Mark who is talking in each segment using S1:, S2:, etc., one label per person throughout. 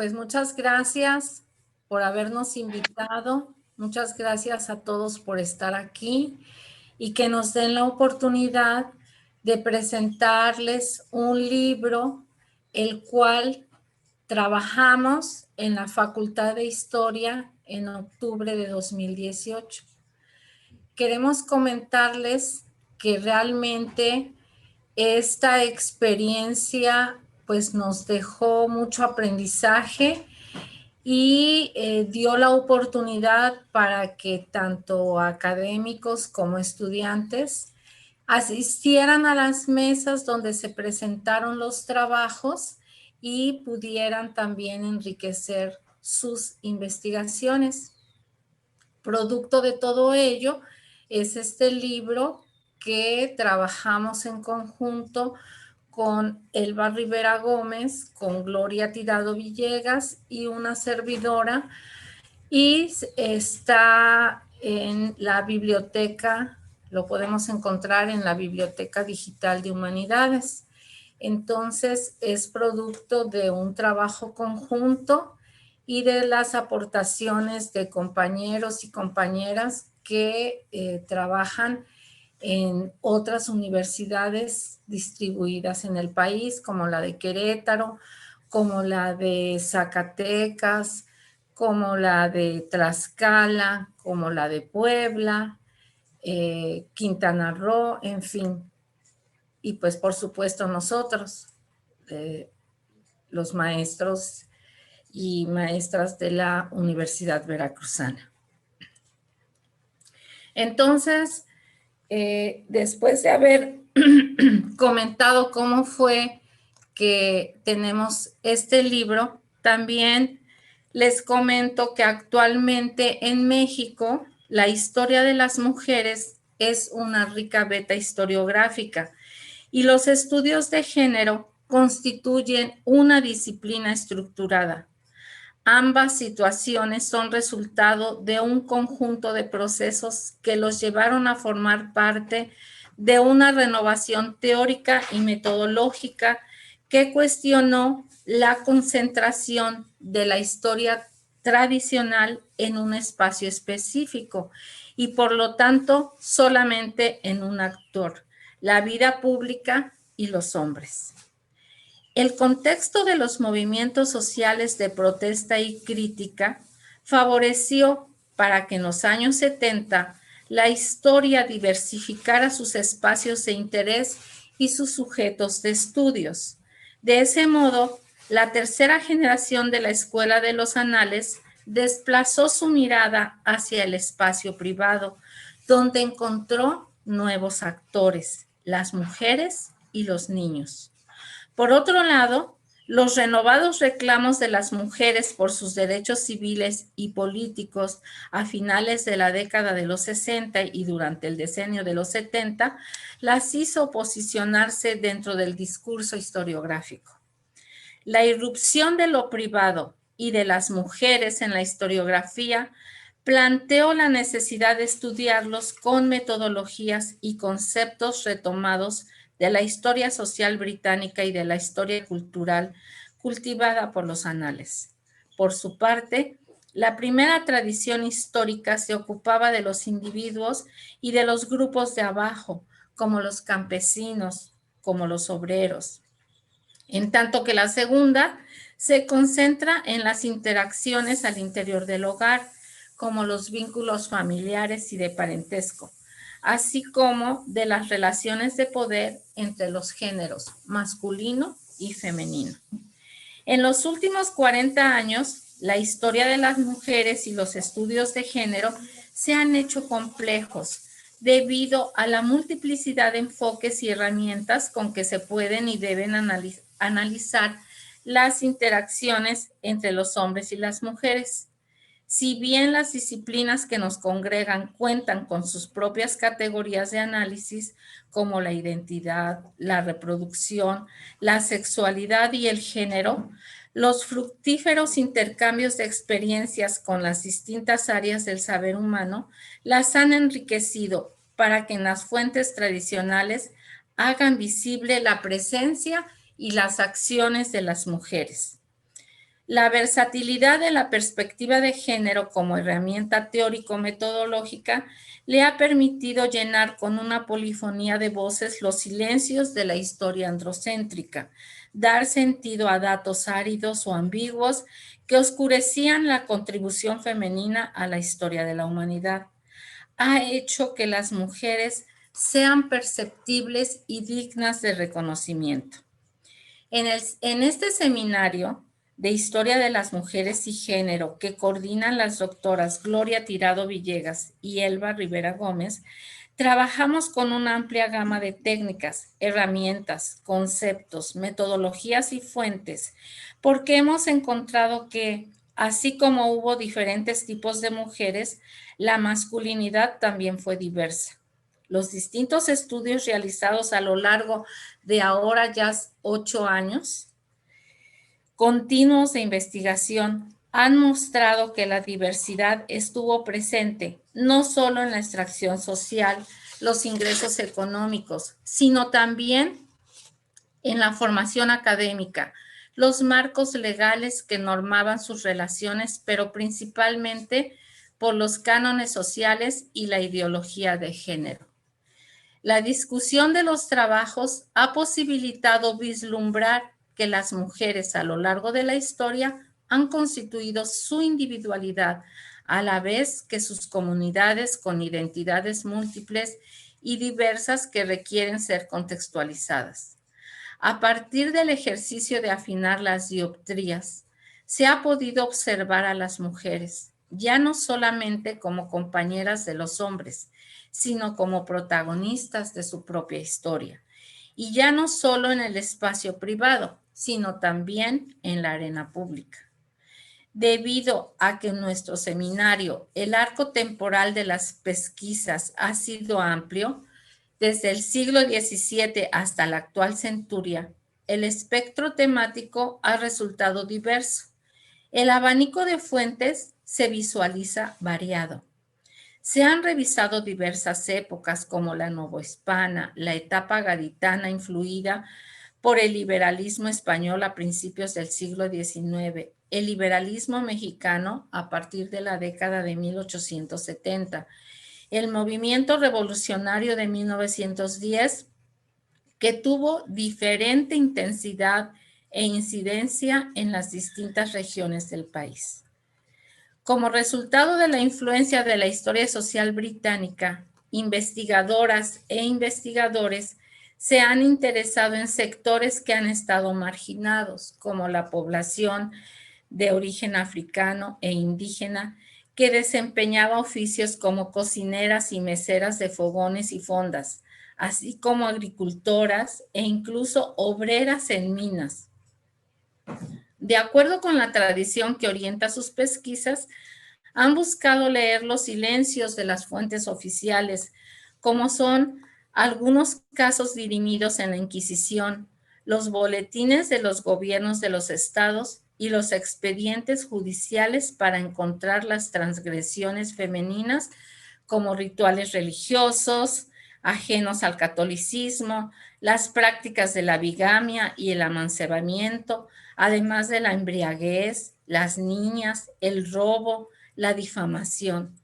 S1: Pues muchas gracias por habernos invitado. Muchas gracias a todos por estar aquí y que nos den la oportunidad de presentarles un libro, el cual trabajamos en la Facultad de Historia en octubre de 2018. Queremos comentarles que realmente esta experiencia pues nos dejó mucho aprendizaje y dio la oportunidad para que tanto académicos como estudiantes asistieran a las mesas donde se presentaron los trabajos y pudieran también enriquecer sus investigaciones. Producto de todo ello es este libro que trabajamos en conjunto con Elba Rivera Gómez, con Gloria Tirado Villegas y una servidora, y está en la biblioteca, lo podemos encontrar en la Biblioteca Digital de Humanidades. Entonces, es producto de un trabajo conjunto y de las aportaciones de compañeros y compañeras que trabajan en otras universidades distribuidas en el país, como la de Querétaro, como la de Zacatecas, como la de Tlaxcala, como la de Puebla, Quintana Roo, en fin. Y pues por supuesto nosotros, los maestros y maestras de la Universidad Veracruzana. Entonces, después de haber comentado cómo fue que tenemos este libro, también les comento que actualmente en México la historia de las mujeres es una rica beta historiográfica y los estudios de género constituyen una disciplina estructurada. Ambas situaciones son resultado de un conjunto de procesos que los llevaron a formar parte de una renovación teórica y metodológica que cuestionó la concentración de la historia tradicional en un espacio específico y por lo tanto solamente en un actor, la vida pública y los hombres. El contexto de los movimientos sociales de protesta y crítica favoreció para que en los años 70 la historia diversificara sus espacios de interés y sus sujetos de estudios. De ese modo, la tercera generación de la Escuela de los Anales desplazó su mirada hacia el espacio privado, donde encontró nuevos actores, las mujeres y los niños. Por otro lado, los renovados reclamos de las mujeres por sus derechos civiles y políticos a finales de la década de los 60 y durante el decenio de los 70 las hizo posicionarse dentro del discurso historiográfico. La irrupción de lo privado y de las mujeres en la historiografía planteó la necesidad de estudiarlos con metodologías y conceptos retomados de la historia social británica y de la historia cultural cultivada por los anales. Por su parte, la primera tradición histórica se ocupaba de los individuos y de los grupos de abajo, como los campesinos, como los obreros. En tanto que la segunda se concentra en las interacciones al interior del hogar, como los vínculos familiares y de parentesco, así como de las relaciones de poder entre los géneros masculino y femenino. En los últimos 40 años, la historia de las mujeres y los estudios de género se han hecho complejos debido a la multiplicidad de enfoques y herramientas con que se pueden y deben analizar las interacciones entre los hombres y las mujeres. Si bien las disciplinas que nos congregan cuentan con sus propias categorías de análisis, como la identidad, la reproducción, la sexualidad y el género, los fructíferos intercambios de experiencias con las distintas áreas del saber humano las han enriquecido para que en las fuentes tradicionales hagan visible la presencia y las acciones de las mujeres. La versatilidad de la perspectiva de género como herramienta teórico-metodológica le ha permitido llenar con una polifonía de voces los silencios de la historia androcéntrica, dar sentido a datos áridos o ambiguos que oscurecían la contribución femenina a la historia de la humanidad. Ha hecho que las mujeres sean perceptibles y dignas de reconocimiento. En este seminario de Historia de las Mujeres y Género que coordinan las doctoras Gloria Tirado Villegas y Elba Rivera Gómez, trabajamos con una amplia gama de técnicas, herramientas, conceptos, metodologías y fuentes, porque hemos encontrado que, así como hubo diferentes tipos de mujeres, la masculinidad también fue diversa. Los distintos estudios realizados a lo largo de ahora ya 8 años continuos de investigación han mostrado que la diversidad estuvo presente no solo en la extracción social, los ingresos económicos, sino también en la formación académica, los marcos legales que normaban sus relaciones, pero principalmente por los cánones sociales y la ideología de género. La discusión de los trabajos ha posibilitado vislumbrar que las mujeres a lo largo de la historia han constituido su individualidad a la vez que sus comunidades con identidades múltiples y diversas que requieren ser contextualizadas. A partir del ejercicio de afinar las dioptrías, se ha podido observar a las mujeres, ya no solamente como compañeras de los hombres, sino como protagonistas de su propia historia. Y ya no solo en el espacio privado, sino también en la arena pública. Debido a que en nuestro seminario el arco temporal de las pesquisas ha sido amplio, desde el siglo XVII hasta la actual centuria, el espectro temático ha resultado diverso. El abanico de fuentes se visualiza variado. Se han revisado diversas épocas como la novohispana, la etapa gaditana influida por el liberalismo español a principios del siglo XIX, el liberalismo mexicano a partir de la década de 1870, el movimiento revolucionario de 1910, que tuvo diferente intensidad e incidencia en las distintas regiones del país. Como resultado de la influencia de la historia social británica, investigadoras e investigadores se han interesado en sectores que han estado marginados, como la población de origen africano e indígena, que desempeñaba oficios como cocineras y meseras de fogones y fondas, así como agricultoras e incluso obreras en minas. De acuerdo con la tradición que orienta sus pesquisas, han buscado leer los silencios de las fuentes oficiales, como son algunos casos dirimidos en la Inquisición, los boletines de los gobiernos de los estados y los expedientes judiciales para encontrar las transgresiones femeninas como rituales religiosos, ajenos al catolicismo, las prácticas de la bigamia y el amancebamiento, además de la embriaguez, las niñas, el robo, la difamación,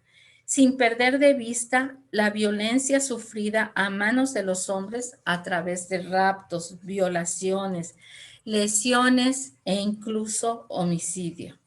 S1: sin perder de vista la violencia sufrida a manos de los hombres a través de raptos, violaciones, lesiones e incluso homicidio.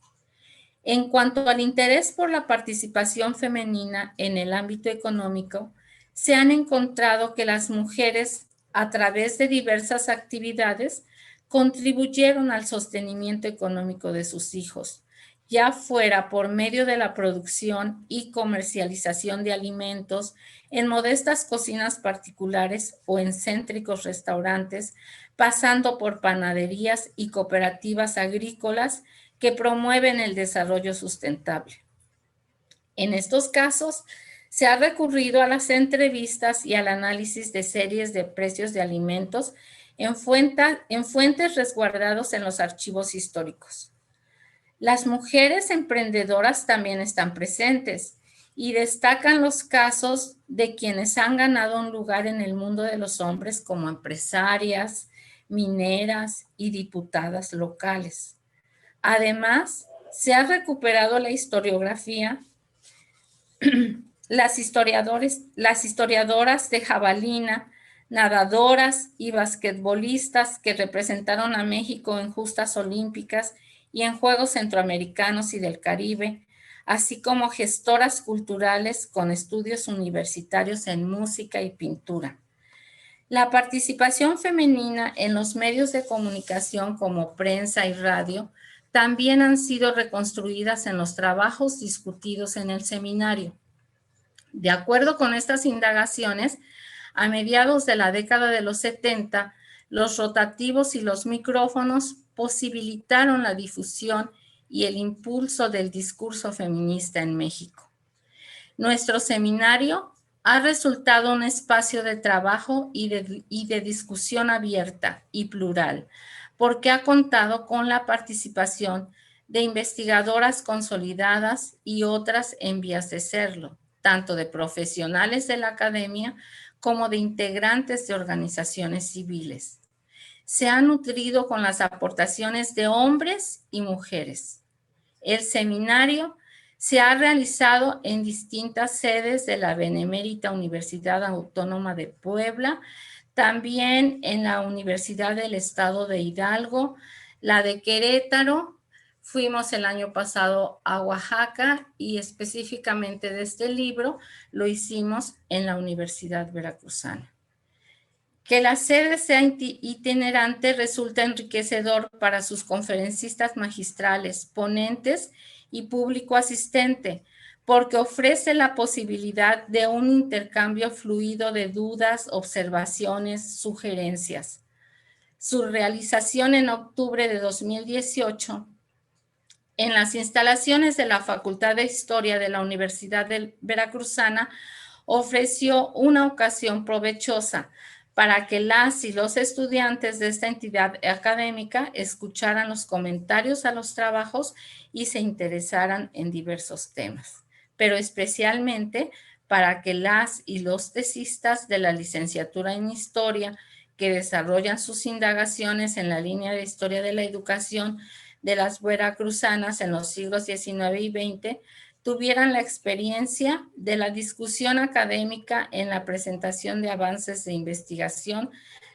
S1: En cuanto al interés por la participación femenina en el ámbito económico, se han encontrado que las mujeres, a través de diversas actividades, contribuyeron al sostenimiento económico de sus hijos, ya fuera por medio de la producción y comercialización de alimentos en modestas cocinas particulares o en céntricos restaurantes, pasando por panaderías y cooperativas agrícolas que promueven el desarrollo sustentable. En estos casos, se ha recurrido a las entrevistas y al análisis de series de precios de alimentos en fuentes resguardados en los archivos históricos. Las mujeres emprendedoras también están presentes y destacan los casos de quienes han ganado un lugar en el mundo de los hombres como empresarias, mineras y diputadas locales. Además, se ha recuperado la historiografía, las historiadoras de jabalina, nadadoras y basquetbolistas que representaron a México en justas olímpicas y en Juegos Centroamericanos y del Caribe, así como gestoras culturales con estudios universitarios en música y pintura. La participación femenina en los medios de comunicación como prensa y radio también han sido reconstruidas en los trabajos discutidos en el seminario. De acuerdo con estas indagaciones, a mediados de la década de los 70, los rotativos y los micrófonos posibilitaron la difusión y el impulso del discurso feminista en México. Nuestro seminario ha resultado un espacio de trabajo y de discusión abierta y plural, porque ha contado con la participación de investigadoras consolidadas y otras en vías de serlo, tanto de profesionales de la academia como de integrantes de organizaciones civiles. Se ha nutrido con las aportaciones de hombres y mujeres. El seminario se ha realizado en distintas sedes de la Benemérita Universidad Autónoma de Puebla, también en la Universidad del Estado de Hidalgo, la de Querétaro. Fuimos el año pasado a Oaxaca y específicamente de este libro lo hicimos en la Universidad Veracruzana. Que la sede sea itinerante resulta enriquecedor para sus conferencistas magistrales, ponentes y público asistente, porque ofrece la posibilidad de un intercambio fluido de dudas, observaciones, sugerencias. Su realización en octubre de 2018 en las instalaciones de la Facultad de Historia de la Universidad Veracruzana ofreció una ocasión provechosa para que las y los estudiantes de esta entidad académica escucharan los comentarios a los trabajos y se interesaran en diversos temas, pero especialmente para que las y los tesistas de la licenciatura en Historia que desarrollan sus indagaciones en la línea de Historia de la Educación de las veracruzanas en los siglos XIX y XX tuvieran la experiencia de la discusión académica en la presentación de avances de investigación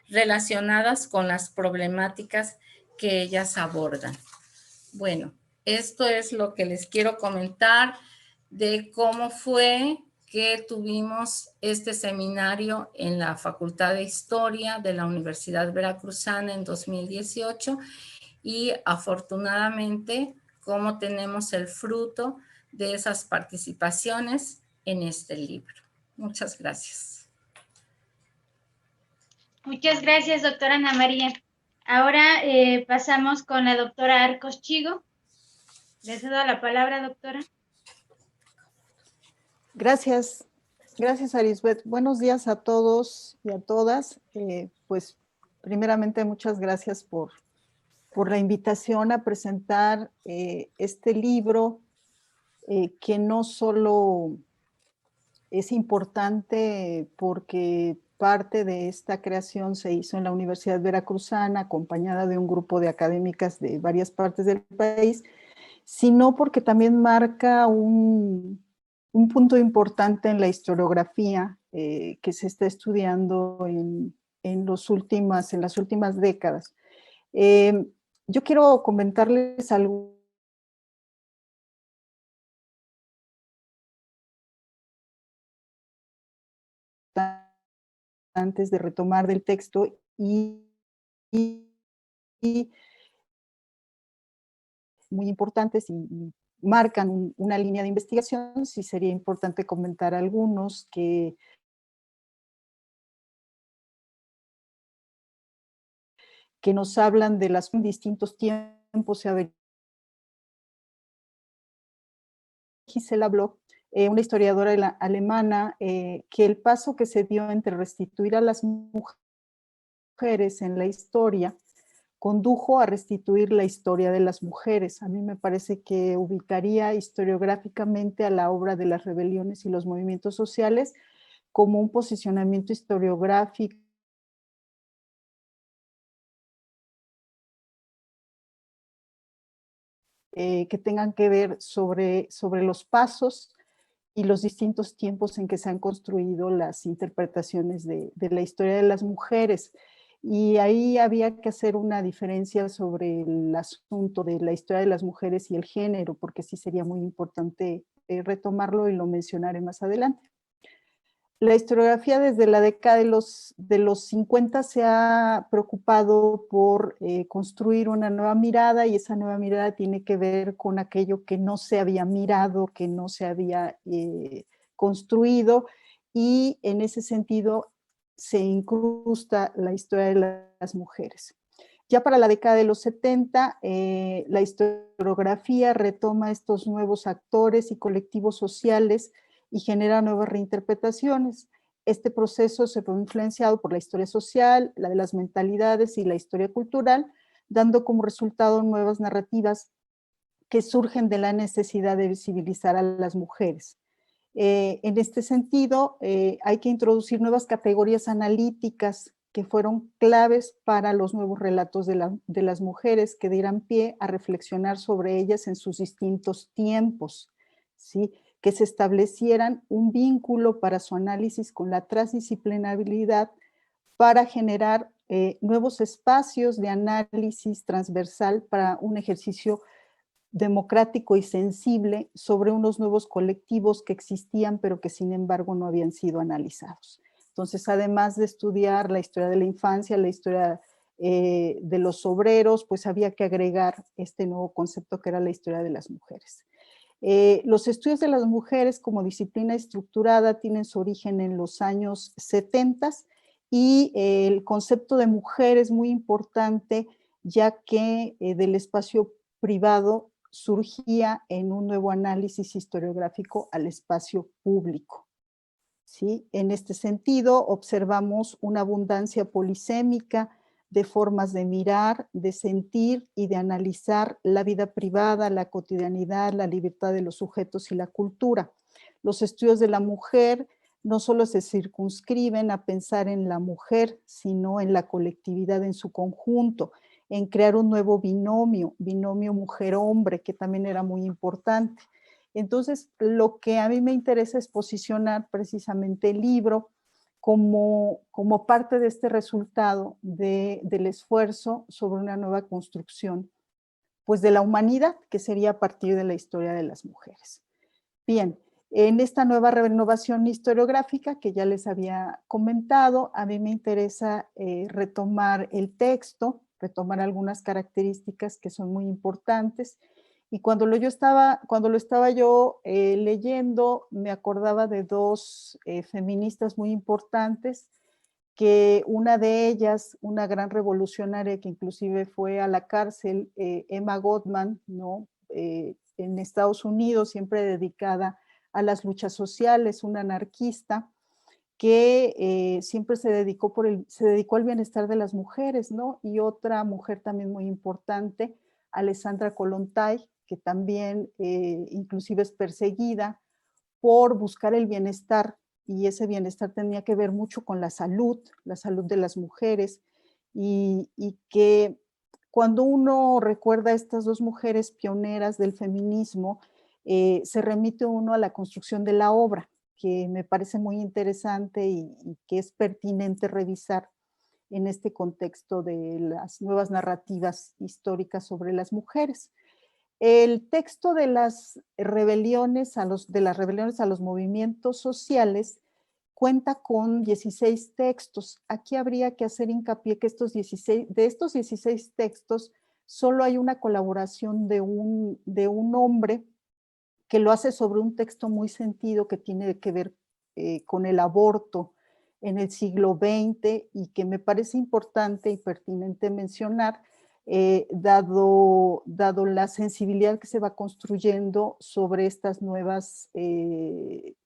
S1: relacionadas con las problemáticas que ellas abordan. Bueno, esto es lo que les quiero comentar de cómo fue que tuvimos este seminario en la Facultad de Historia de la Universidad Veracruzana en 2018 y afortunadamente cómo tenemos el fruto de esas participaciones en este libro. Muchas gracias.
S2: Muchas gracias, doctora Ana María. Ahora pasamos con la doctora Arcos Chigo. Le cedo la palabra, doctora.
S3: Gracias. Gracias, Arisbeth. Buenos días a todos y a todas. Pues, primeramente, muchas gracias por la invitación a presentar este libro que no solo es importante porque parte de esta creación se hizo en la Universidad Veracruzana, acompañada de un grupo de académicas de varias partes del país, sino porque también marca un punto importante en la historiografía que se está estudiando en las últimas décadas. Yo quiero comentarles algo antes de retomar del texto y muy importantes y marcan una línea de investigación. Sí sería importante comentar algunos que nos hablan de las distintos tiempos. Gisela Bloch, una historiadora alemana, que el paso que se dio entre restituir a las mujeres en la historia condujo a restituir la historia de las mujeres. A mí me parece que ubicaría historiográficamente a la obra de las rebeliones y los movimientos sociales como un posicionamiento historiográfico que tengan que ver sobre los pasos y los distintos tiempos en que se han construido las interpretaciones de la historia de las mujeres. Y ahí había que hacer una diferencia sobre el asunto de la historia de las mujeres y el género, porque sí sería muy importante retomarlo y lo mencionaré más adelante. La historiografía desde la década de los 50 se ha preocupado por construir una nueva mirada, y esa nueva mirada tiene que ver con aquello que no se había mirado, que no se había construido, y en ese sentido se incrusta la historia de las mujeres. Ya para la década de los 70, la historiografía retoma estos nuevos actores y colectivos sociales y genera nuevas reinterpretaciones. Este proceso se fue influenciado por la historia social, la de las mentalidades y la historia cultural, dando como resultado nuevas narrativas que surgen de la necesidad de visibilizar a las mujeres. En este sentido, hay que introducir nuevas categorías analíticas que fueron claves para los nuevos relatos de las mujeres, que dieran pie a reflexionar sobre ellas en sus distintos tiempos, ¿sí? Que se establecieran un vínculo para su análisis con la transdisciplinabilidad para generar nuevos espacios de análisis transversal para un ejercicio democrático y sensible sobre unos nuevos colectivos que existían, pero que sin embargo no habían sido analizados. Entonces, además de estudiar la historia de la infancia, la historia de los obreros, pues había que agregar este nuevo concepto que era la historia de las mujeres. Los estudios de las mujeres como disciplina estructurada tienen su origen en los años 70 y el concepto de mujer es muy importante, ya que del espacio privado surgía en un nuevo análisis historiográfico al espacio público, ¿sí? En este sentido, observamos una abundancia polisémica de formas de mirar, de sentir y de analizar la vida privada, la cotidianidad, la libertad de los sujetos y la cultura. Los estudios de la mujer no solo se circunscriben a pensar en la mujer, sino en la colectividad en su conjunto, en crear un nuevo binomio mujer-hombre, que también era muy importante. Entonces, lo que a mí me interesa es posicionar precisamente el libro como parte de este resultado del esfuerzo sobre una nueva construcción, pues de la humanidad, que sería a partir de la historia de las mujeres. Bien, en esta nueva renovación historiográfica que ya les había comentado, a mí me interesa retomar el texto, retomar algunas características que son muy importantes. Y cuando lo estaba yo leyendo, me acordaba de dos feministas muy importantes, que una de ellas, una gran revolucionaria que inclusive fue a la cárcel, Emma Goldman, ¿no? En Estados Unidos, siempre dedicada a las luchas sociales, una anarquista, que siempre se dedicó al bienestar de las mujeres, ¿no? Y otra mujer también muy importante, Alessandra Kollontai, que también inclusive es perseguida por buscar el bienestar, y ese bienestar tenía que ver mucho con la salud de las mujeres, y que cuando uno recuerda a estas dos mujeres pioneras del feminismo, se remite uno a la construcción de la obra, que me parece muy interesante y que es pertinente revisar en este contexto de las nuevas narrativas históricas sobre las mujeres. El texto de las rebeliones a los movimientos sociales cuenta con 16 textos. Aquí habría que hacer hincapié que de estos 16 textos solo hay una colaboración de un hombre que lo hace sobre un texto muy sentido que tiene que ver con el aborto en el siglo XX, y que me parece importante y pertinente mencionar, dado la sensibilidad que se va construyendo sobre estas nuevas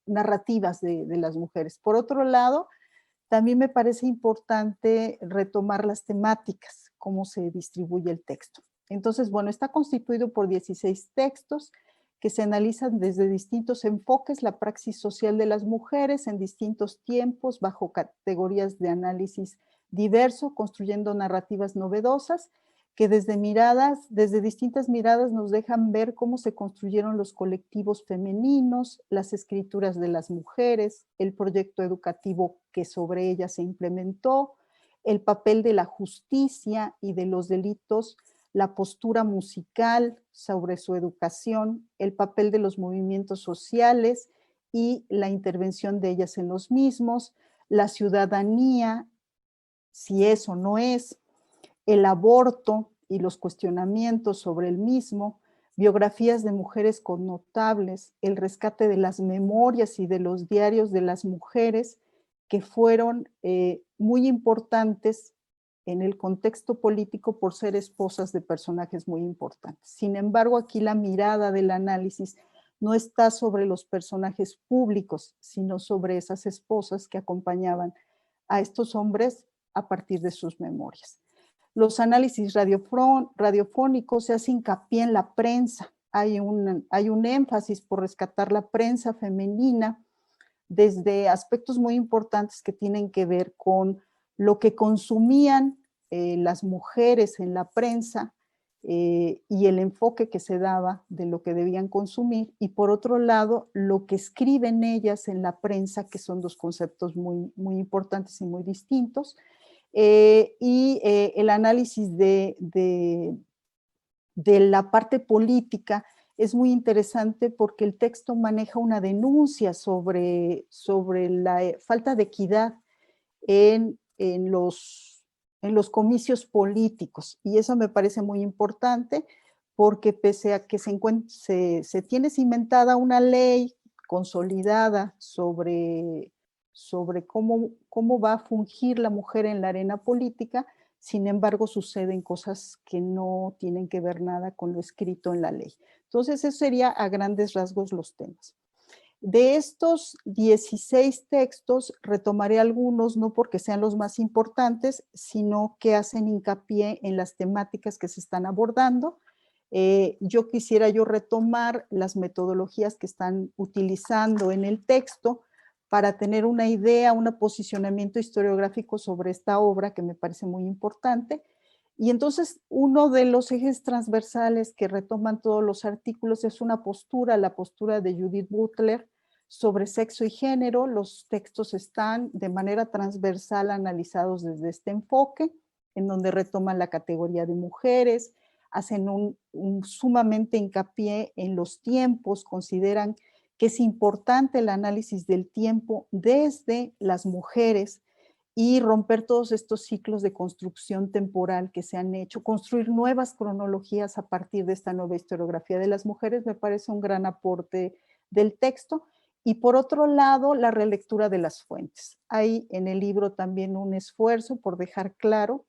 S3: narrativas de las mujeres. Por otro lado, también me parece importante retomar las temáticas, cómo se distribuye el texto. Entonces, bueno, está constituido por 16 textos que se analizan desde distintos enfoques la praxis social de las mujeres en distintos tiempos, bajo categorías de análisis diverso, construyendo narrativas novedosas que desde distintas miradas nos dejan ver cómo se construyeron los colectivos femeninos, las escrituras de las mujeres, el proyecto educativo que sobre ellas se implementó, el papel de la justicia y de los delitos, la postura musical sobre su educación, el papel de los movimientos sociales y la intervención de ellas en los mismos, la ciudadanía, si es o no es, el aborto y los cuestionamientos sobre el mismo, biografías de mujeres connotables, el rescate de las memorias y de los diarios de las mujeres que fueron muy importantes en el contexto político por ser esposas de personajes muy importantes. Sin embargo, aquí la mirada del análisis no está sobre los personajes públicos, sino sobre esas esposas que acompañaban a estos hombres a partir de sus memorias. Los análisis radiofónicos se hace hincapié en la prensa. Hay un énfasis por rescatar la prensa femenina desde aspectos muy importantes que tienen que ver con lo que consumían las mujeres en la prensa y el enfoque que se daba de lo que debían consumir, y por otro lado, lo que escriben ellas en la prensa, que son dos conceptos muy, muy importantes y muy distintos. El análisis de la parte política es muy interesante porque el texto maneja una denuncia sobre la falta de equidad en los comicios políticos, y eso me parece muy importante porque pese a que se tiene cimentada una ley consolidada sobre cómo va a fungir la mujer en la arena política, sin embargo suceden cosas que no tienen que ver nada con lo escrito en la ley. Entonces, eso sería a grandes rasgos los temas. De estos 16 textos, retomaré algunos, no porque sean los más importantes, sino que hacen hincapié en las temáticas que se están abordando. Yo quisiera retomar las metodologías que están utilizando en el texto para tener una idea, un posicionamiento historiográfico sobre esta obra que me parece muy importante. Y entonces uno de los ejes transversales que retoman todos los artículos es una postura, la postura de Judith Butler sobre sexo y género. Los textos están de manera transversal analizados desde este enfoque, en donde retoman la categoría de mujeres, hacen un sumamente hincapié en los tiempos, consideran que es importante el análisis del tiempo desde las mujeres y romper todos estos ciclos de construcción temporal que se han hecho, construir nuevas cronologías a partir de esta nueva historiografía de las mujeres, me parece un gran aporte del texto. Y por otro lado, la relectura de las fuentes. Hay en el libro también un esfuerzo por dejar claro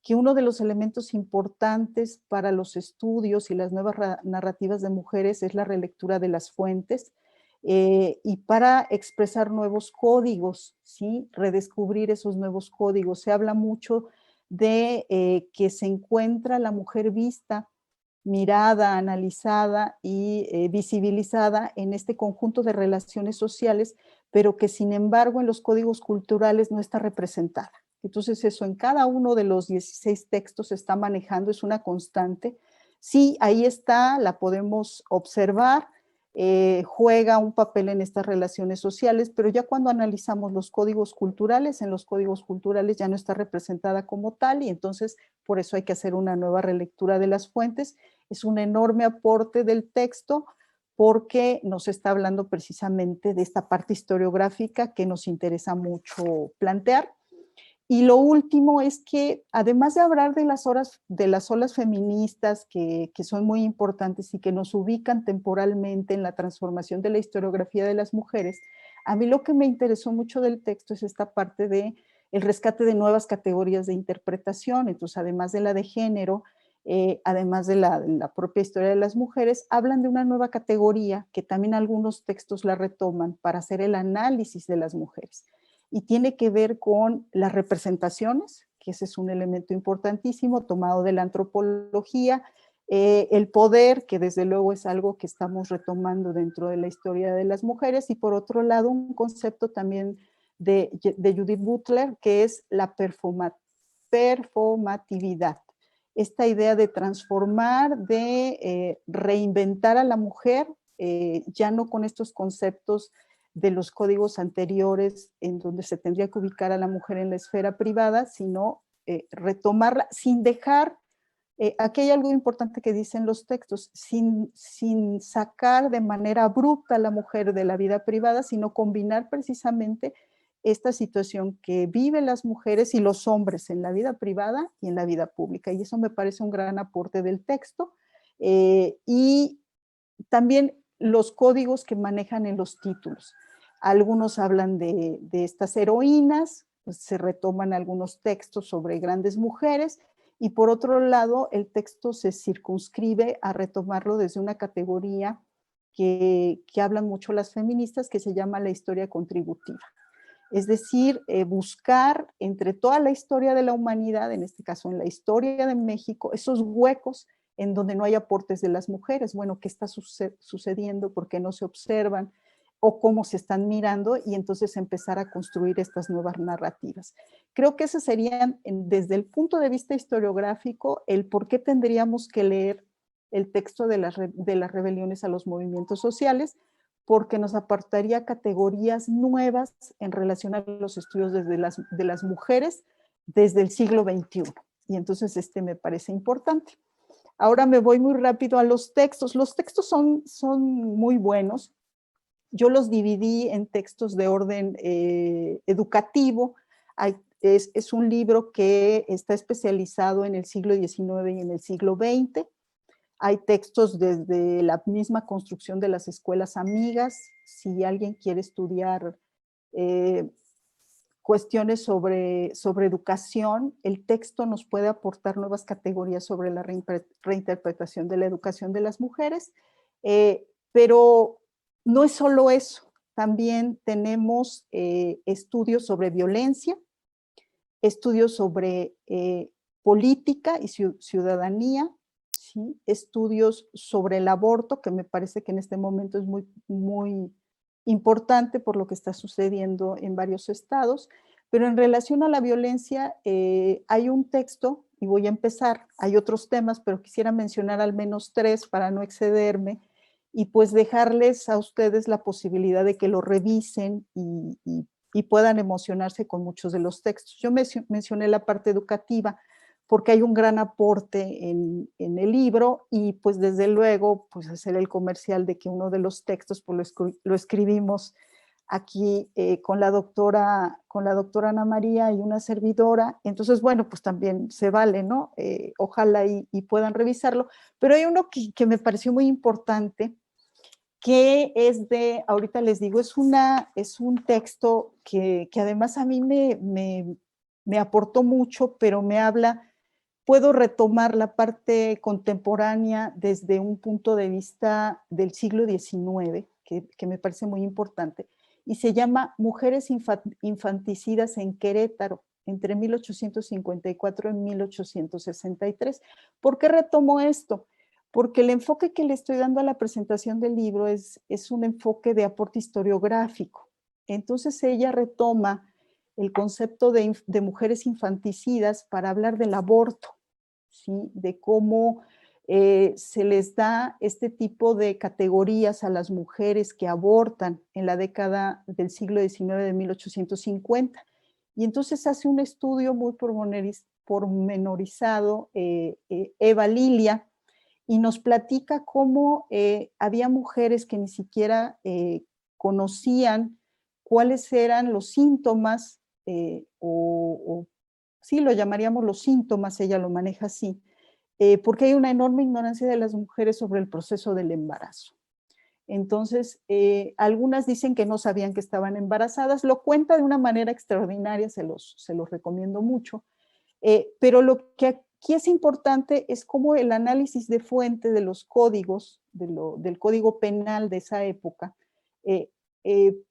S3: que uno de los elementos importantes para los estudios y las nuevas narrativas de mujeres es la relectura de las fuentes, y para expresar nuevos códigos, ¿sí? Redescubrir esos nuevos códigos. Se habla mucho de que se encuentra la mujer vista, mirada, analizada y visibilizada en este conjunto de relaciones sociales, pero que sin embargo en los códigos culturales no está representada. Entonces eso en cada uno de los 16 textos se está manejando, es una constante. Sí, ahí está, la podemos observar, juega un papel en estas relaciones sociales, pero ya cuando analizamos los códigos culturales, en los códigos culturales ya no está representada como tal, y entonces por eso hay que hacer una nueva relectura de las fuentes. Es un enorme aporte del texto porque nos está hablando precisamente de esta parte historiográfica que nos interesa mucho plantear. Y lo último es que, además de hablar de las olas feministas que son muy importantes y que nos ubican temporalmente en la transformación de la historiografía de las mujeres, a mí lo que me interesó mucho del texto es esta parte de el rescate de nuevas categorías de interpretación. Entonces, además de la de género, además de la propia historia de las mujeres, hablan de una nueva categoría que también algunos textos la retoman para hacer el análisis de las mujeres. Y tiene que ver con las representaciones, que ese es un elemento importantísimo, tomado de la antropología, el poder, que desde luego es algo que estamos retomando dentro de la historia de las mujeres, y por otro lado un concepto también de Judith Butler, que es la performatividad. esta idea de transformar, de reinventar a la mujer, ya no con estos conceptos de los códigos anteriores en donde se tendría que ubicar a la mujer en la esfera privada, sino retomarla sin dejar, aquí hay algo importante que dicen los textos, sin sacar de manera abrupta a la mujer de la vida privada, sino combinar precisamente esta situación que viven las mujeres y los hombres en la vida privada y en la vida pública. Y eso me parece un gran aporte del texto. Y también los códigos que manejan en los títulos. Algunos hablan de estas heroínas, pues se retoman algunos textos sobre grandes mujeres, y por otro lado, el texto se circunscribe a retomarlo desde una categoría que hablan mucho las feministas, que se llama la historia contributiva. Es decir, buscar entre toda la historia de la humanidad, en este caso en la historia de México, esos huecos en donde no hay aportes de las mujeres. Bueno, ¿qué está sucediendo? ¿Por qué no se observan? O cómo se están mirando, y entonces empezar a construir estas nuevas narrativas. Creo que esas serían, desde el punto de vista historiográfico, el por qué tendríamos que leer el texto de las rebeliones a los movimientos sociales, porque nos aportaría categorías nuevas en relación a los estudios de las mujeres desde el siglo XXI. Y entonces me parece importante. Ahora me voy muy rápido a los textos. Los textos son muy buenos. Yo los dividí en textos de orden educativo. Es un libro que está especializado en el siglo XIX y en el siglo XX. Hay textos desde la misma construcción de las escuelas amigas. Si alguien quiere estudiar cuestiones sobre educación, el texto nos puede aportar nuevas categorías sobre la reinterpretación de la educación de las mujeres, pero no es solo eso. También tenemos estudios sobre violencia, estudios sobre política y ciudadanía, ¿sí? Estudios sobre el aborto, que me parece que en este momento es muy, muy importante por lo que está sucediendo en varios estados. Pero en relación a la violencia, hay un texto, y voy a empezar, hay otros temas, pero quisiera mencionar al menos 3 para no excederme, y pues dejarles a ustedes la posibilidad de que lo revisen y puedan emocionarse con muchos de los textos. Yo mencioné la parte educativa porque hay un gran aporte en el libro, y pues desde luego pues hacer el comercial de que uno de los textos pues lo escribimos aquí con la doctora Ana María y una servidora. Entonces, bueno, pues también se vale, ¿no? Ojalá y puedan revisarlo. Pero hay uno que me pareció muy importante, que es ahorita les digo, es un texto que además a mí me aportó mucho, pero me habla, puedo retomar la parte contemporánea desde un punto de vista del siglo XIX, que me parece muy importante, y se llama Mujeres infanticidas en Querétaro, entre 1854 y 1863. ¿Por qué retomo esto? Porque el enfoque que le estoy dando a la presentación del libro es un enfoque de aporte historiográfico. Entonces ella retoma el concepto de mujeres infanticidas para hablar del aborto, ¿sí? De cómo se les da este tipo de categorías a las mujeres que abortan en la década del siglo XIX de 1850. Y entonces hace un estudio muy pormenorizado, Eva Lilia, y nos platica cómo había mujeres que ni siquiera conocían cuáles eran los síntomas, sí, lo llamaríamos los síntomas, ella lo maneja así, porque hay una enorme ignorancia de las mujeres sobre el proceso del embarazo. Entonces, algunas dicen que no sabían que estaban embarazadas, lo cuenta de una manera extraordinaria, se los recomiendo mucho, pero lo que aquí es importante es cómo el análisis de fuente de los códigos, del código penal de esa época,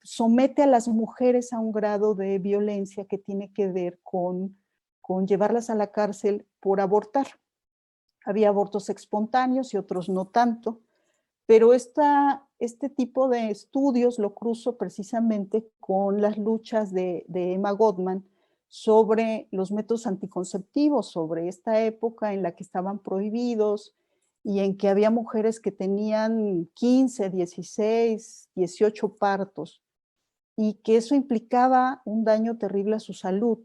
S3: somete a las mujeres a un grado de violencia que tiene que ver con llevarlas a la cárcel por abortar. Había abortos espontáneos y otros no tanto, pero este tipo de estudios lo cruzo precisamente con las luchas de Emma Goldman sobre los métodos anticonceptivos, sobre esta época en la que estaban prohibidos y en que había mujeres que tenían 15, 16, 18 partos, y que eso implicaba un daño terrible a su salud,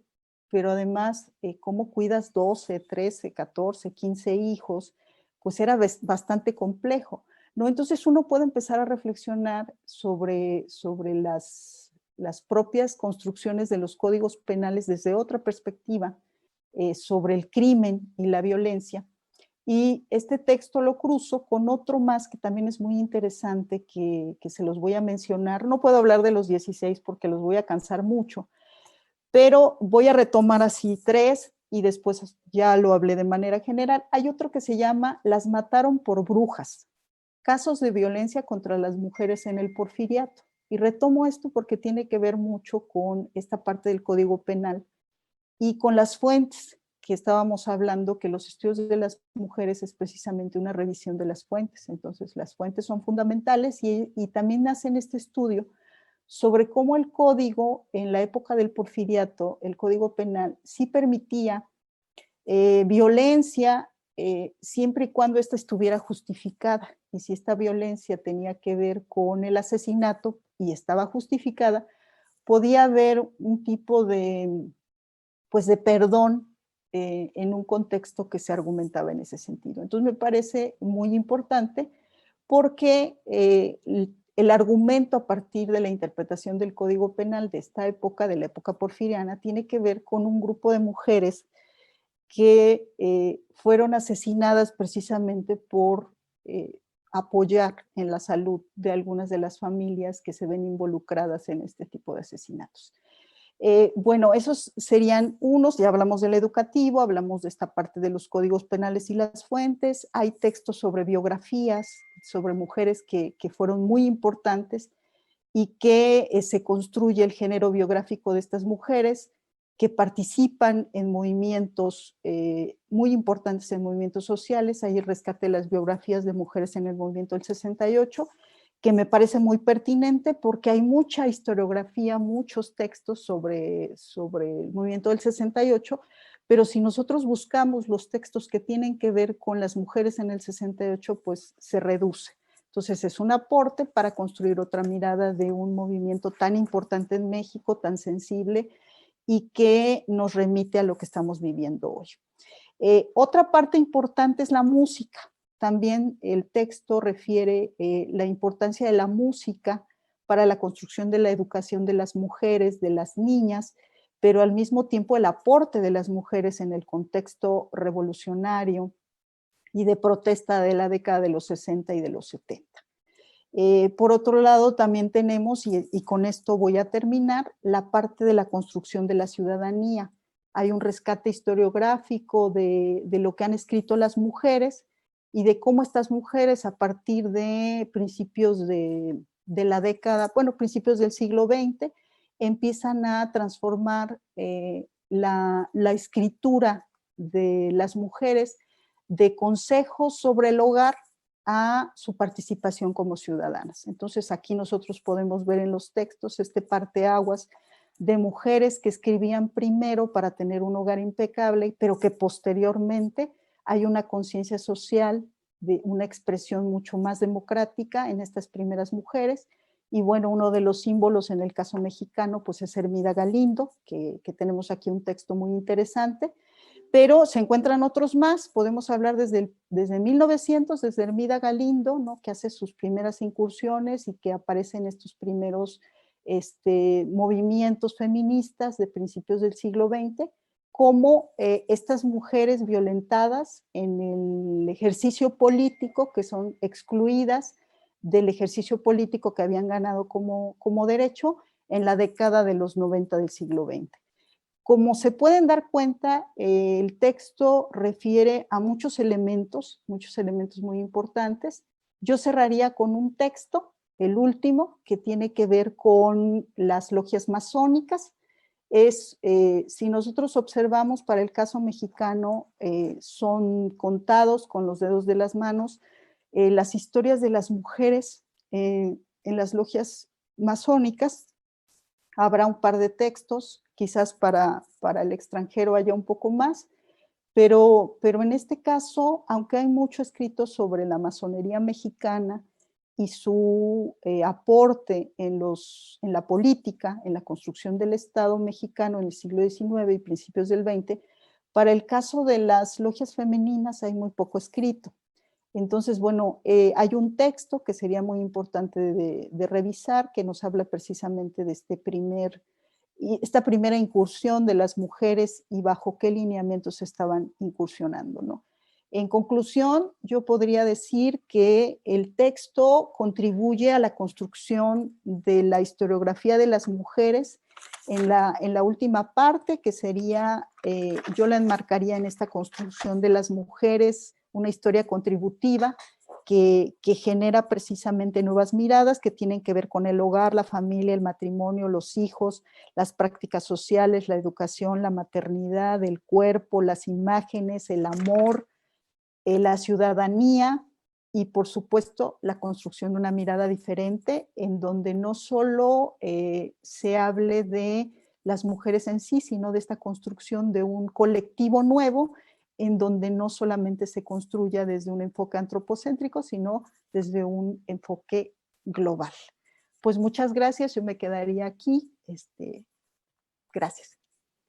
S3: pero además, cómo cuidas 12, 13, 14, 15 hijos, pues era bastante complejo, ¿no? Entonces uno puede empezar a reflexionar sobre las propias construcciones de los códigos penales desde otra perspectiva, sobre el crimen y la violencia. Y este texto lo cruzo con otro más que también es muy interesante, que se los voy a mencionar. No puedo hablar de los 16 porque los voy a cansar mucho, pero voy a retomar así 3 y después ya lo hablé de manera general. Hay otro que se llama Las mataron por brujas, casos de violencia contra las mujeres en el Porfiriato. Y retomo esto porque tiene que ver mucho con esta parte del Código Penal y con las fuentes que estábamos hablando, que los estudios de las mujeres es precisamente una revisión de las fuentes. Entonces, las fuentes son fundamentales y también nace en este estudio sobre cómo el código, en la época del Porfiriato, el Código Penal, sí permitía violencia siempre y cuando ésta estuviera justificada. Y si esta violencia tenía que ver con el asesinato y estaba justificada, podía haber un tipo de, pues, de perdón en un contexto que se argumentaba en ese sentido. Entonces me parece muy importante porque el argumento a partir de la interpretación del Código Penal de esta época, de la época porfiriana, tiene que ver con un grupo de mujeres que fueron asesinadas precisamente por apoyar en la salud de algunas de las familias que se ven involucradas en este tipo de asesinatos. Bueno, esos serían unos, ya hablamos del educativo, hablamos de esta parte de los códigos penales y las fuentes, hay textos sobre biografías, sobre mujeres que fueron muy importantes y que se construye el género biográfico de estas mujeres que participan en movimientos muy importantes, en movimientos sociales. Ahí rescaté las biografías de mujeres en el movimiento del 68, que me parece muy pertinente porque hay mucha historiografía, muchos textos sobre el movimiento del 68, pero si nosotros buscamos los textos que tienen que ver con las mujeres en el 68, pues se reduce. Entonces es un aporte para construir otra mirada de un movimiento tan importante en México, tan sensible y que nos remite a lo que estamos viviendo hoy. Otra parte importante es la música. También el texto refiere la importancia de la música para la construcción de la educación de las mujeres, de las niñas, pero al mismo tiempo el aporte de las mujeres en el contexto revolucionario y de protesta de la década de los 60 y de los 70. Por otro lado, también tenemos, y con esto voy a terminar, la parte de la construcción de la ciudadanía. Hay un rescate historiográfico de lo que han escrito las mujeres y de cómo estas mujeres a partir de principios de la década, bueno, principios del siglo XX, empiezan a transformar la escritura de las mujeres de consejos sobre el hogar a su participación como ciudadanas. Entonces aquí nosotros podemos ver en los textos este parteaguas de mujeres que escribían primero para tener un hogar impecable, pero que posteriormente hay una conciencia social, de una expresión mucho más democrática en estas primeras mujeres. Y bueno, uno de los símbolos en el caso mexicano pues es Hermida Galindo, que tenemos aquí un texto muy interesante, pero se encuentran otros más. Podemos hablar desde 1900, desde Hermida Galindo, ¿no?, que hace sus primeras incursiones y que aparece en estos primeros movimientos feministas de principios del siglo XX, como estas mujeres violentadas en el ejercicio político, que son excluidas del ejercicio político que habían ganado como derecho en la década de los 90 del siglo XX. Como se pueden dar cuenta, el texto refiere a muchos elementos muy importantes. Yo cerraría con un texto, el último, que tiene que ver con las logias masónicas. Si nosotros observamos para el caso mexicano, son contados con los dedos de las manos las historias de las mujeres en las logias masónicas. Habrá un par de textos quizás para el extranjero haya un poco más, pero en este caso, aunque hay mucho escrito sobre la masonería mexicana y su aporte en la política, en la construcción del Estado mexicano en el siglo XIX y principios del XX, para el caso de las logias femeninas hay muy poco escrito. Entonces, bueno, hay un texto que sería muy importante de revisar, que nos habla precisamente de esta primera incursión de las mujeres y bajo qué lineamientos estaban incursionando, ¿no? En conclusión, yo podría decir que el texto contribuye a la construcción de la historiografía de las mujeres en la última parte, que sería, yo la enmarcaría en esta construcción de las mujeres, una historia contributiva que genera precisamente nuevas miradas que tienen que ver con el hogar, la familia, el matrimonio, los hijos, las prácticas sociales, la educación, la maternidad, el cuerpo, las imágenes, el amor, la ciudadanía y, por supuesto, la construcción de una mirada diferente en donde no solo se hable de las mujeres en sí, sino de esta construcción de un colectivo nuevo en donde no solamente se construya desde un enfoque antropocéntrico, sino desde un enfoque global. Pues muchas gracias, yo me quedaría aquí. Gracias.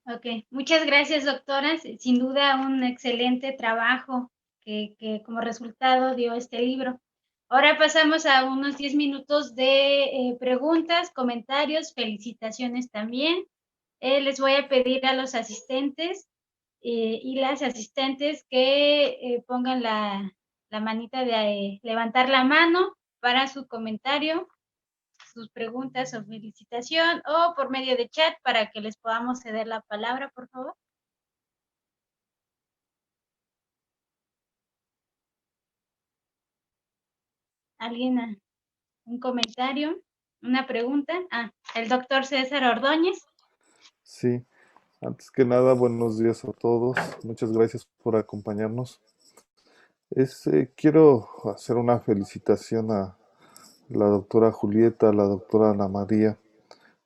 S2: Ok, muchas gracias, doctora. Sin duda un excelente trabajo que como resultado dio este libro. Ahora pasamos a unos 10 minutos de preguntas, comentarios, felicitaciones también. Les voy a pedir a los asistentes y las asistentes que pongan la manita de levantar la mano para su comentario, sus preguntas o felicitación, o por medio de chat para que les podamos ceder la palabra, por favor. ¿Alguien? ¿Un comentario? ¿Una pregunta? El doctor César Ordóñez.
S4: Sí, antes que nada, buenos días a todos. Muchas gracias por acompañarnos. Quiero hacer una felicitación a la doctora Julieta, a la doctora Ana María,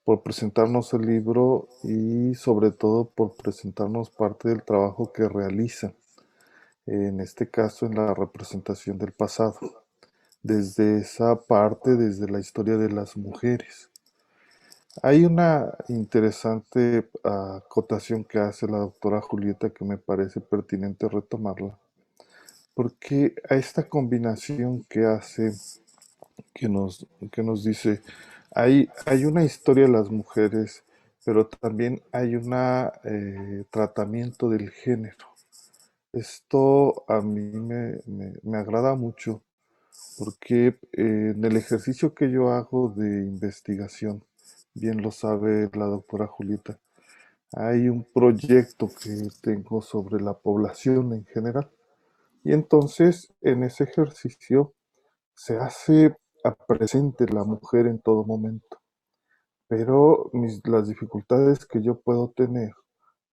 S4: por presentarnos el libro y sobre todo por presentarnos parte del trabajo que realizan, en este caso en la representación del pasado, desde esa parte, desde la historia de las mujeres. Hay una interesante acotación que hace la doctora Julieta que me parece pertinente retomarla, porque a esta combinación que hace, que nos dice, hay una historia de las mujeres, pero también hay un tratamiento del género. Esto a mí me agrada mucho, porque en el ejercicio que yo hago de investigación, bien lo sabe la doctora Julieta, hay un proyecto que tengo sobre la población en general. Y entonces en ese ejercicio se hace presente la mujer en todo momento. Pero las dificultades que yo puedo tener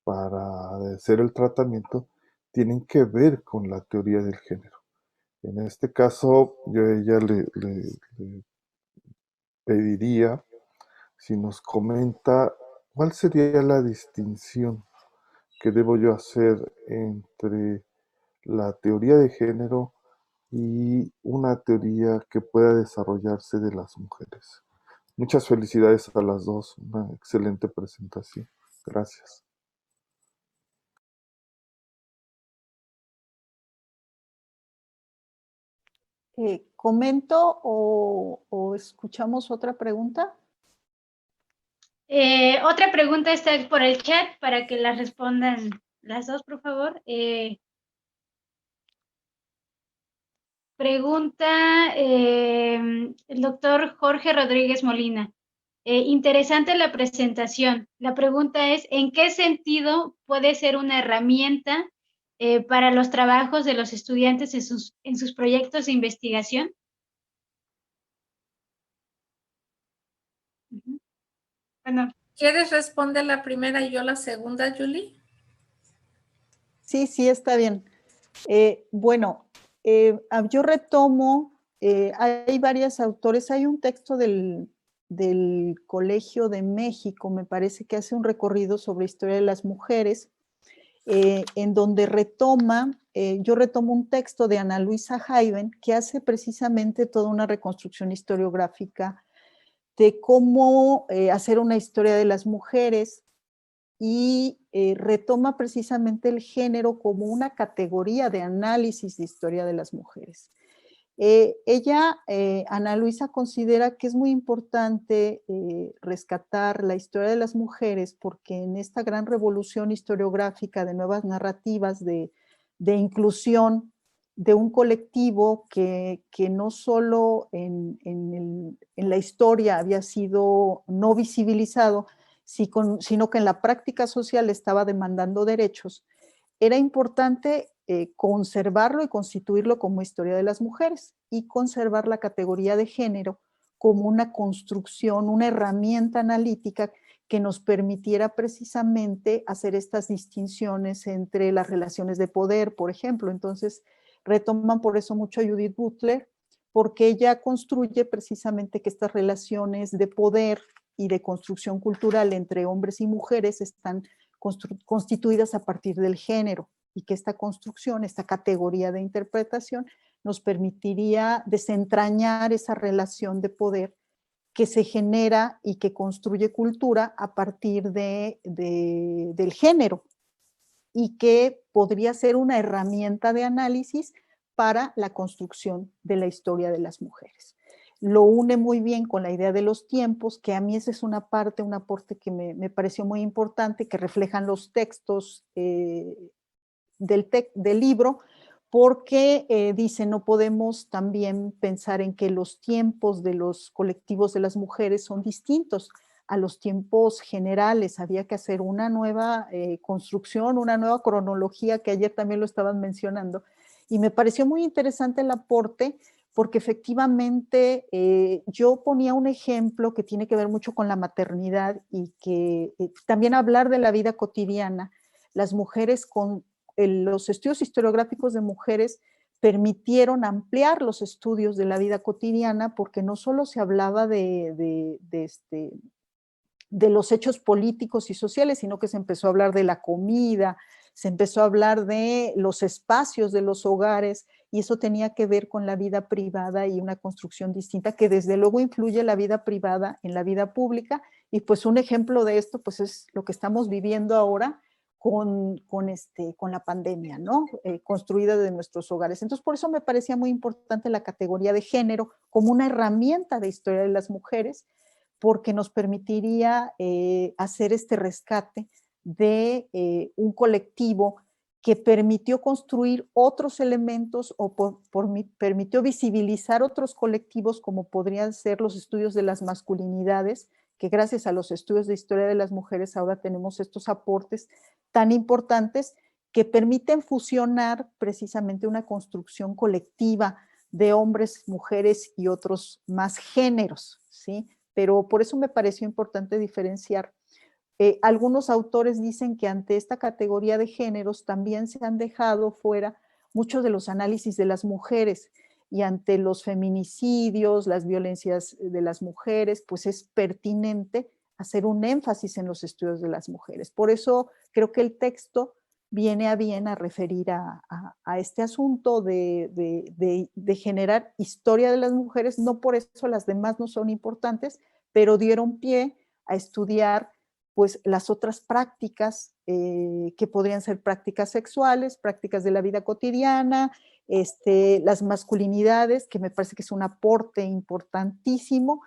S4: para hacer el tratamiento tienen que ver con la teoría del género. En este caso, yo a ella le pediría si nos comenta cuál sería la distinción que debo yo hacer entre la teoría de género y una teoría que pueda desarrollarse de las mujeres. Muchas felicidades a las dos, una excelente presentación. Gracias.
S3: ¿Comento o escuchamos otra pregunta?
S2: Otra pregunta está por el chat para que la respondan las dos, por favor. Pregunta el doctor Jorge Rodríguez Molina. Interesante la presentación. La pregunta es, ¿en qué sentido puede ser una herramienta para los trabajos de los estudiantes en sus proyectos de investigación? Bueno.
S1: ¿Quieres responder la primera y yo la segunda, Julie?
S3: Sí, está bien. Bueno, yo retomo, hay varios autores, hay un texto del del Colegio de México, me parece que hace un recorrido sobre historia de las mujeres, en donde yo retomo un texto de Ana Luisa Hayben, que hace precisamente toda una reconstrucción historiográfica de cómo hacer una historia de las mujeres, y retoma precisamente el género como una categoría de análisis de historia de las mujeres. Ana Luisa, considera que es muy importante rescatar la historia de las mujeres, porque en esta gran revolución historiográfica de nuevas narrativas, de inclusión de un colectivo que no solo en la historia había sido no visibilizado, sino que en la práctica social estaba demandando derechos, era importante conservarlo y constituirlo como historia de las mujeres, y conservar la categoría de género como una construcción, una herramienta analítica que nos permitiera precisamente hacer estas distinciones entre las relaciones de poder, por ejemplo. Entonces, retoman por eso mucho a Judith Butler, porque ella construye precisamente que estas relaciones de poder y de construcción cultural entre hombres y mujeres están constituidas a partir del género, y que esta construcción, esta categoría de interpretación, nos permitiría desentrañar esa relación de poder que se genera y que construye cultura a partir del género, y que podría ser una herramienta de análisis para la construcción de la historia de las mujeres. Lo une muy bien con la idea de los tiempos, que a mí esa es una parte, un aporte que me pareció muy importante, que reflejan los textos del libro, porque dice, no podemos también pensar en que los tiempos de los colectivos de las mujeres son distintos a los tiempos generales. Había que hacer una nueva construcción, una nueva cronología, que ayer también lo estaban mencionando, y me pareció muy interesante el aporte, porque efectivamente yo ponía un ejemplo que tiene que ver mucho con la maternidad, y que también hablar de la vida cotidiana. Las mujeres los estudios historiográficos de mujeres permitieron ampliar los estudios de la vida cotidiana, porque no solo se hablaba de los hechos políticos y sociales, sino que se empezó a hablar de la comida, se empezó a hablar de los espacios de los hogares, y eso tenía que ver con la vida privada y una construcción distinta, que desde luego influye la vida privada en la vida pública. Y pues un ejemplo de esto pues es lo que estamos viviendo ahora con la pandemia, ¿no? Construida de nuestros hogares. Entonces, por eso me parecía muy importante la categoría de género como una herramienta de historia de las mujeres, porque nos permitiría hacer este rescate de un colectivo que permitió construir otros elementos, o permitió visibilizar otros colectivos, como podrían ser los estudios de las masculinidades, que gracias a los estudios de historia de las mujeres ahora tenemos estos aportes tan importantes que permiten fusionar precisamente una construcción colectiva de hombres, mujeres y otros más géneros, ¿sí? Pero por eso me pareció importante diferenciar. Algunos autores dicen que ante esta categoría de géneros también se han dejado fuera muchos de los análisis de las mujeres, y ante los feminicidios, las violencias de las mujeres, pues es pertinente hacer un énfasis en los estudios de las mujeres. Por eso creo que el texto viene a bien a referir a este asunto de generar historia de las mujeres. No por eso las demás no son importantes, pero dieron pie a estudiar pues las otras prácticas que podrían ser prácticas sexuales, prácticas de la vida cotidiana, las masculinidades, que me parece que es un aporte importantísimo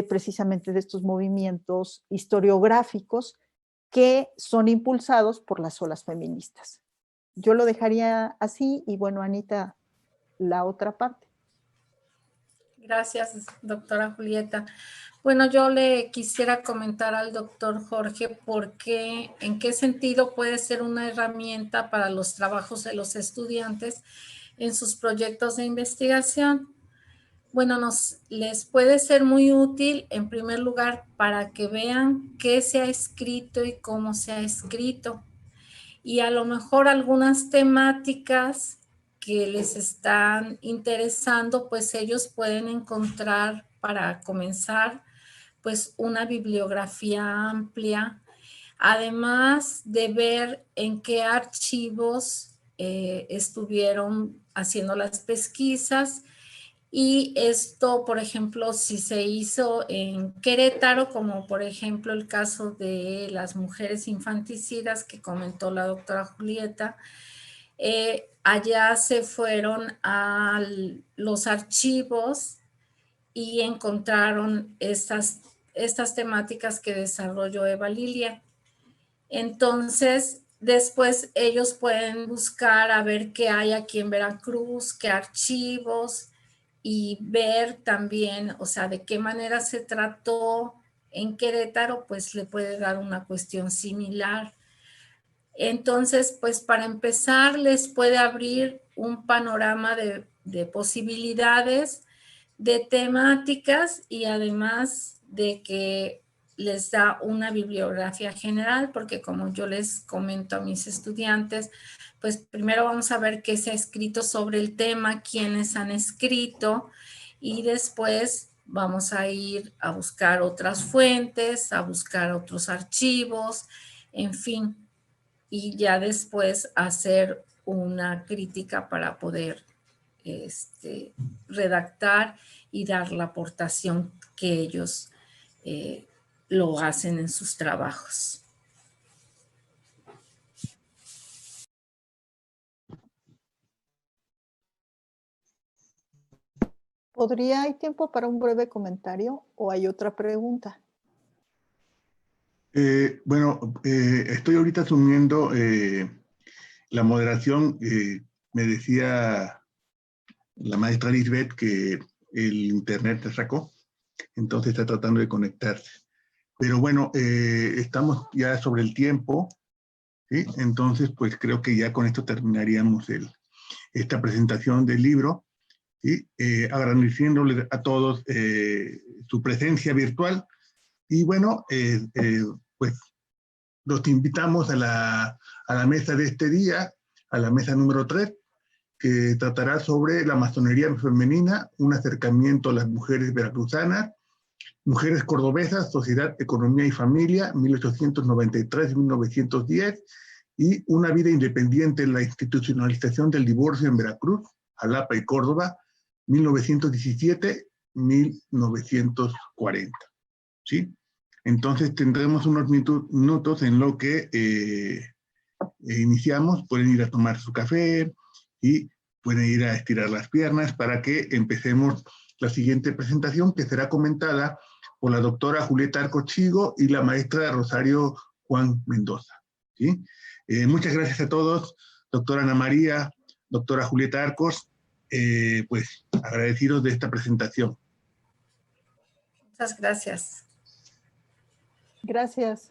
S3: precisamente de estos movimientos historiográficos que son impulsados por las olas feministas. Yo lo dejaría así, y bueno, Anita, la otra parte.
S1: Gracias, doctora Julieta. Bueno, yo le quisiera comentar al doctor Jorge en qué sentido puede ser una herramienta para los trabajos de los estudiantes en sus proyectos de investigación. Bueno, les puede ser muy útil, en primer lugar, para que vean qué se ha escrito y cómo se ha escrito. Y a lo mejor algunas temáticas que les están interesando, pues ellos pueden encontrar, para comenzar, pues una bibliografía amplia, además de ver en qué archivos estuvieron haciendo las pesquisas. Y esto, por ejemplo, si se hizo en Querétaro, como por ejemplo el caso de las mujeres infanticidas que comentó la doctora Julieta, allá se fueron a los archivos y encontraron estas temáticas que desarrolló Eva Lilia. Entonces, después ellos pueden buscar a ver qué hay aquí en Veracruz, qué archivos, y ver también, o sea, de qué manera se trató en Querétaro, pues le puede dar una cuestión similar. Entonces, pues para empezar, les puede abrir un panorama de posibilidades, de temáticas, y además de que les da una bibliografía general, porque como yo les comento a mis estudiantes, pues primero vamos a ver qué se ha escrito sobre el tema, quiénes han escrito, y después vamos a ir a buscar otras fuentes, a buscar otros archivos, en fin, y ya después hacer una crítica para poder redactar y dar la aportación que ellos lo hacen en sus trabajos.
S3: ¿Hay tiempo para un breve comentario o hay otra pregunta?
S5: Estoy ahorita asumiendo la moderación. Me decía la maestra Lisbeth que el internet se sacó, entonces está tratando de conectarse. Pero bueno, estamos ya sobre el tiempo, ¿sí? Entonces, pues creo que ya con esto terminaríamos esta presentación del libro, ¿sí? Agradeciéndole a todos su presencia virtual. Y bueno, pues los invitamos a la mesa de este día, a la mesa número 3, que tratará sobre la masonería femenina, un acercamiento a las mujeres veracruzanas, mujeres cordobesas, sociedad, economía y familia, 1893-1910, y una vida independiente en la institucionalización del divorcio en Veracruz, Jalapa y Córdoba, 1917-1940. ¿Sí? Entonces tendremos unos minutos en lo que iniciamos. Pueden ir a tomar su café y pueden ir a estirar las piernas para que empecemos la siguiente presentación, que será comentada por la doctora Julieta Arcos Chigo y la maestra Rosario Juan Mendoza. ¿Sí? Muchas gracias a todos, doctora Ana María, doctora Julieta Arcos, pues agradecidos de esta presentación.
S1: Muchas gracias.
S3: Gracias.